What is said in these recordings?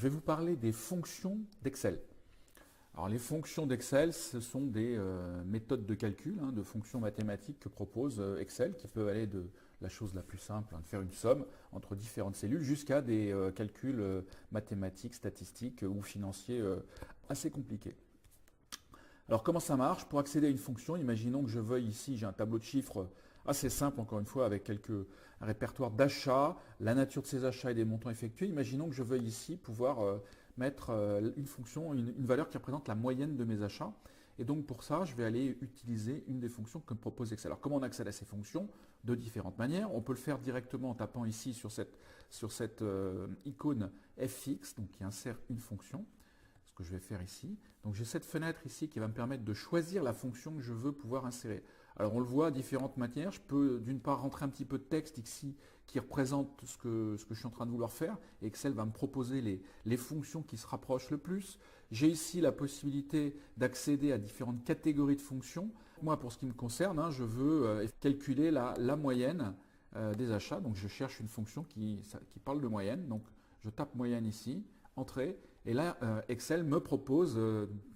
vais vous parler des fonctions d'Excel. Alors les fonctions d'Excel, ce sont des méthodes de calcul, de fonctions mathématiques que propose Excel, qui peut aller de la chose la plus simple, de faire une somme entre différentes cellules, jusqu'à des calculs mathématiques, statistiques ou financiers assez compliqués. Alors comment ça marche? Pour accéder à une fonction, imaginons que je veuille ici, j'ai un tableau de chiffres assez simple, encore une fois, avec un répertoire d'achats, la nature de ces achats et des montants effectués. Imaginons que je veuille ici pouvoir mettre une fonction, une valeur qui représente la moyenne de mes achats. Et donc pour ça, je vais aller utiliser une des fonctions que me propose Excel. Alors comment on accède à ces fonctions? De différentes manières. On peut le faire directement en tapant ici sur cette icône fx, donc qui insère une fonction. Ce que je vais faire ici. Donc j'ai cette fenêtre ici qui va me permettre de choisir la fonction que je veux pouvoir insérer. Alors on le voit à différentes manières. Je peux d'une part rentrer un petit peu de texte ici qui représente ce que je suis en train de vouloir faire. Et Excel va me proposer les fonctions qui se rapprochent le plus. J'ai ici la possibilité d'accéder à différentes catégories de fonctions. Moi, pour ce qui me concerne, je veux calculer la moyenne des achats. Donc je cherche une fonction qui parle de moyenne. Donc je tape moyenne ici, entrée. Et là, Excel me propose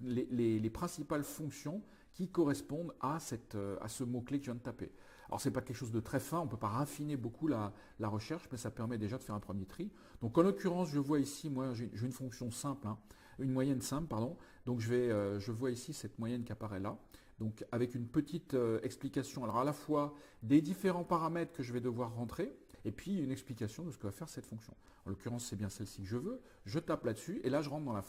les principales fonctions qui correspondent à ce mot-clé que je viens de taper. Alors, ce n'est pas quelque chose de très fin, on ne peut pas raffiner beaucoup la recherche, mais ça permet déjà de faire un premier tri. Donc, en l'occurrence, je vois ici, moi, j'ai une fonction simple, une moyenne simple, pardon. Donc, je vois ici cette moyenne qui apparaît là. Donc, avec une petite explication, alors à la fois des différents paramètres que je vais devoir rentrer, et puis une explication de ce que va faire cette fonction. En l'occurrence, c'est bien celle-ci que je veux. Je tape là-dessus et là, je rentre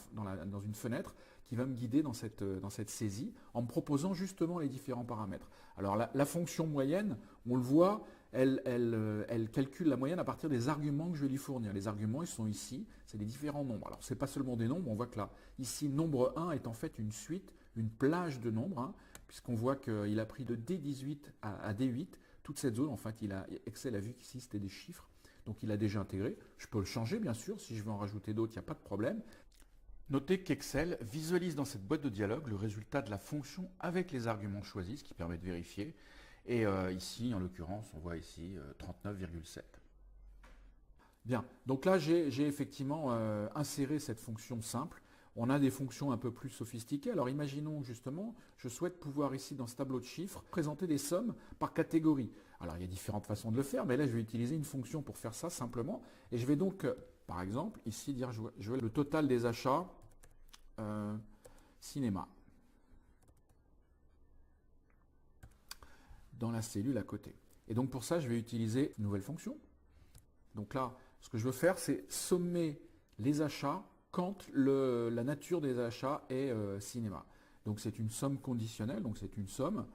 dans une fenêtre qui va me guider dans cette saisie en me proposant justement les différents paramètres. Alors la fonction moyenne, on le voit, elle calcule la moyenne à partir des arguments que je vais lui fournir. Les arguments, ils sont ici, c'est les différents nombres. Alors, ce n'est pas seulement des nombres, on voit que là, ici, nombre 1 est en fait une suite, une plage de nombres, puisqu'on voit qu'il a pris de D18 à D8, toute cette zone, en fait, Excel a vu qu'ici c'était des chiffres, donc il a déjà intégré. Je peux le changer, bien sûr, si je veux en rajouter d'autres, il n'y a pas de problème. Notez qu'Excel visualise dans cette boîte de dialogue le résultat de la fonction avec les arguments choisis, ce qui permet de vérifier. Et ici, en l'occurrence, on voit ici 39,7. Bien, donc là, j'ai effectivement inséré cette fonction simple. On a des fonctions un peu plus sophistiquées. Alors imaginons justement, je souhaite pouvoir ici dans ce tableau de chiffres présenter des sommes par catégorie. Alors il y a différentes façons de le faire, mais là je vais utiliser une fonction pour faire ça simplement. Et je vais donc, par exemple, ici dire je veux le total des achats cinéma dans la cellule à côté. Et donc pour ça, je vais utiliser une nouvelle fonction. Donc là, ce que je veux faire, c'est sommer les achats quand la nature des achats est cinéma. Donc c'est une somme conditionnelle, donc c'est une somme,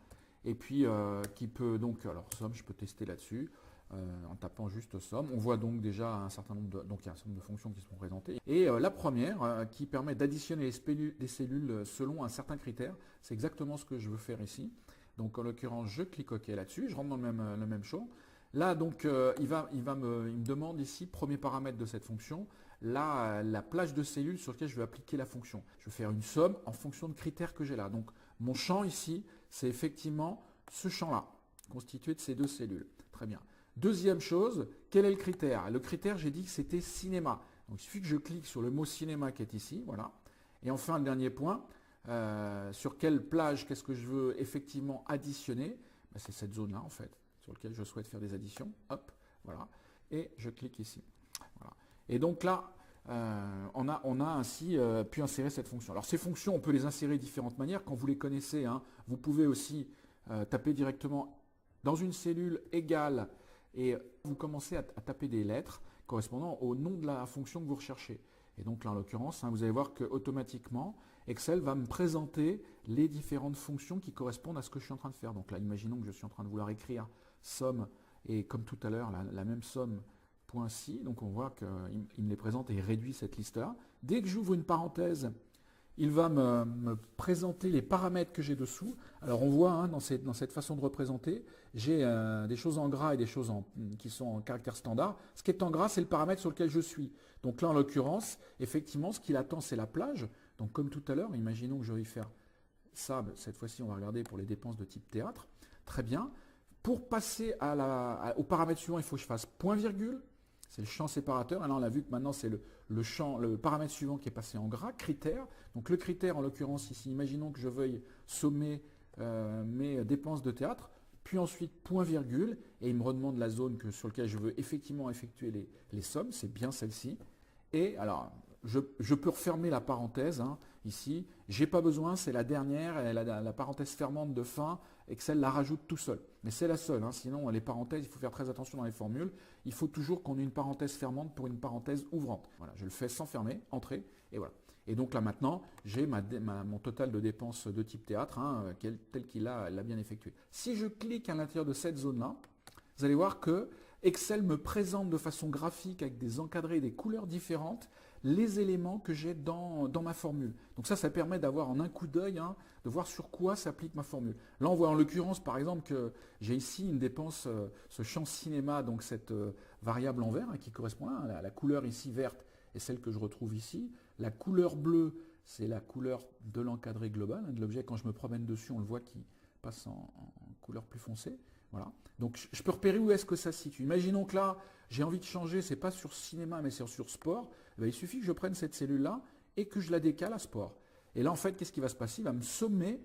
et puis qui peut donc, alors somme, je peux tester là-dessus, en tapant juste somme. On voit donc déjà un certain nombre donc il y a un certain nombre de fonctions qui sont présentées. Et la première, qui permet d'additionner les cellules selon un certain critère, c'est exactement ce que je veux faire ici. Donc en l'occurrence, je clique OK là-dessus, je rentre dans le même champ. Là, donc, il me demande ici, premier paramètre de cette fonction, la plage de cellules sur laquelle je vais appliquer la fonction. Je vais faire une somme en fonction de critères que j'ai là. Donc, mon champ ici, c'est effectivement ce champ-là, constitué de ces deux cellules. Très bien. Deuxième chose, quel est le critère? Le critère, j'ai dit que c'était cinéma. Donc, il suffit que je clique sur le mot cinéma qui est ici, voilà. Et enfin, le dernier point, sur quelle plage, qu'est-ce que je veux effectivement additionner? Ben, c'est cette zone-là, en fait, sur lequel je souhaite faire des additions. Hop, voilà. Et je clique ici. Voilà. Et donc là, on a ainsi pu insérer cette fonction. Alors ces fonctions, on peut les insérer de différentes manières. Quand vous les connaissez, vous pouvez aussi taper directement dans une cellule égale et vous commencez à taper des lettres correspondant au nom de la fonction que vous recherchez. Et donc là, en l'occurrence, vous allez voir qu'automatiquement, Excel va me présenter les différentes fonctions qui correspondent à ce que je suis en train de faire. Donc là, imaginons que je suis en train de vouloir écrire somme, et comme tout à l'heure, la même somme, point ci. Donc on voit qu'il me les présente et il réduit cette liste-là. Dès que j'ouvre une parenthèse, il va me présenter les paramètres que j'ai dessous. Alors on voit dans cette façon de représenter, j'ai des choses en gras et des choses qui sont en caractère standard. Ce qui est en gras, c'est le paramètre sur lequel je suis. Donc là, en l'occurrence, effectivement, ce qu'il attend, c'est la plage. Donc comme tout à l'heure, imaginons que je vais faire ça. Cette fois-ci, on va regarder pour les dépenses de type théâtre. Très bien. Pour passer au paramètre suivant, il faut que je fasse point virgule. C'est le champ séparateur. Et là, on a vu que maintenant, c'est le paramètre suivant qui est passé en gras, critère. Donc le critère, en l'occurrence ici, imaginons que je veuille sommer mes dépenses de théâtre, puis ensuite point virgule, et il me redemande la zone sur laquelle je veux effectivement effectuer les sommes, c'est bien celle-ci. Et alors, je peux refermer la parenthèse ici, j'ai pas besoin, c'est la dernière, et la parenthèse fermante de fin, Excel la rajoute tout seul. Mais c'est la seule, sinon les parenthèses, il faut faire très attention dans les formules, il faut toujours qu'on ait une parenthèse fermante pour une parenthèse ouvrante. Voilà, je le fais sans fermer, entrée, et voilà. Et donc là maintenant, j'ai mon total de dépenses de type théâtre, tel qu'il l'a bien effectué. Si je clique à l'intérieur de cette zone-là, vous allez voir que Excel me présente de façon graphique avec des encadrés et des couleurs différentes les éléments que j'ai dans ma formule. Donc ça permet d'avoir en un coup d'œil, de voir sur quoi s'applique ma formule. Là, on voit en l'occurrence, par exemple, que j'ai ici une dépense, ce champ cinéma, donc cette variable en vert qui correspond à la couleur ici verte et celle que je retrouve ici. La couleur bleue, c'est la couleur de l'encadré global, de l'objet. Quand je me promène dessus, on le voit qui passe en couleur plus foncée. Voilà. Donc je peux repérer où est-ce que ça se situe. Imaginons que là, j'ai envie de changer, c'est pas sur cinéma, mais c'est sur sport. Il suffit que je prenne cette cellule-là et que je la décale à sport. Et là, en fait, qu'est-ce qui va se passer? Il va me sommer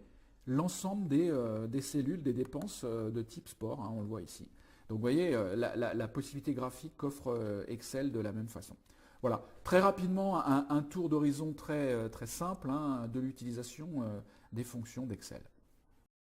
l'ensemble des cellules, des dépenses de type sport. On le voit ici. Donc vous voyez la possibilité graphique qu'offre Excel de la même façon. Voilà, très rapidement, un tour d'horizon très simple de l'utilisation des fonctions d'Excel.